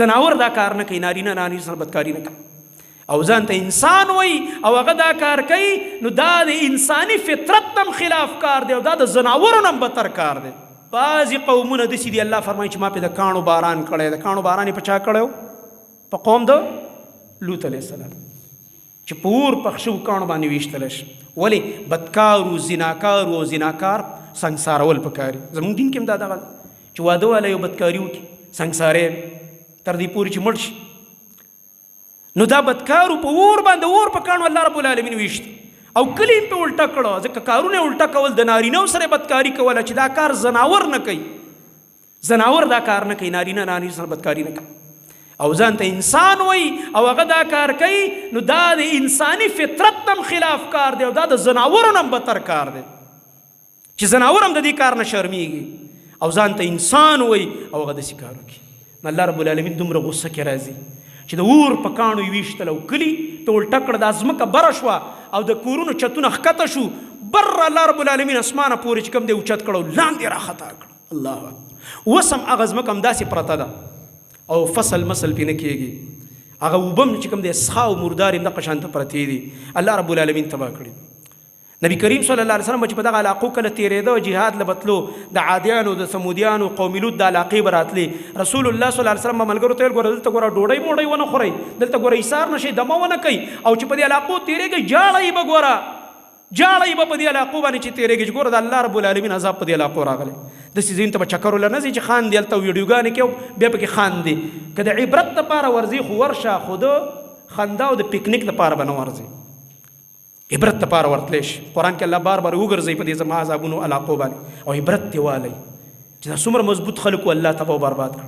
زناور دا کار نه کوي، نارینه نارینه سره بدکاري نه کوي او ځان ته انسان وایي او هغه دا کار کوي، نو دا د انساني فطرت هم خلاف کار دی او دا د زناورو نه هم بدتر کار دی. بعضې قومونه داسې دي الله فرمایي چې ما پې د کاڼو باران کړی، د کاڼو باران یې په چا کړی؟ په قوم د لوط علیه السلام چې په اور پخ شوو کاڼو باندې ویشتلی شي. ولې؟ بدکارو زناکارو او زناکار سنګسارول پکاري. زموږ دین کې هم دا دغه چې واده والا یو بدکاري وکړي سنګساری تر دې پورې چې مړ شي، نو دا بدکارو په اور باندې اور په کاڼو الله رب العالمین ویشت او کلی یې په الټه کړه. ځکه کارونه الټه کول د نارینهو سره بدکاري کوله چې دا کار زناور نه کوي، زناور دا کار نه کوي، نارینه نارینه سره بدکاري نه کوي او ځان ته انسان وایي او هغه دا کار کوي، نو دا د انساني فطرت هم خلاف کار دی او دا د زناورو نه هم بدتر کار دی چې زناور هم د دې کار نه شرمیږي او ځان ته انسان وایي او هغه داسې کار وکړي. نو الله رب العالمین دومره غصه کې راځي چې د اور په کاڼو یې ویشتل او کلي په الټه کړه، دا ځمکه بره شوه او د کورونو چتونه ښکته شو، بر الله رب العالمین اسمانه پورې چې کوم دی اوچت کړه او لاندې راخطا کړه. الله اکبر. اوس هم هغه ځمکه همداسې پرته ده او فصل مسل پې نه کېږي، هغه اوبه هم چې کوم دی سخا او مردار یې همدغه شانته پرتې دي. الله رب العالمین تباه کړي. نبی کریم صلی الله علیه وسلم چې په دغه علاقو کله تېرېده جهاد له بتلو، د عادیانو د ثمودیانو قوم لوط د علاقې به راتلې، رسول الله صلی الله علیه وسلم به ملګرو ته ویل ګوره دلته ګوره ډوډۍ موډۍ ونه خورئ، دلته ګوره ایثار نه شئ، دمه ونه کوئ، او چې په دې علاقو تېرېږئ جاړئ به ګوره جاړئ به په دې علاقو باندې چې تېرېږئ چې ګوره د الله رب العالمین عذاب په دې علاقو راغلی. داسې ځایونو ته به چکر وله نه ځي چې خاندي هلته ویډیوګانې کوي بیا پکې خاندي. که د عبرت دپاره ورځي خو ورشه، خو د خندا او د پکنیک دپاره به نه ورځي، عبرت دپاره ورتلی شي. قرآن کې الله بار بار وګرځوي په دې زما عذابونو علاقو باندې او عبرت دې والی چې دا څومره مضبوط خلک و الله تباه و برباد کړ.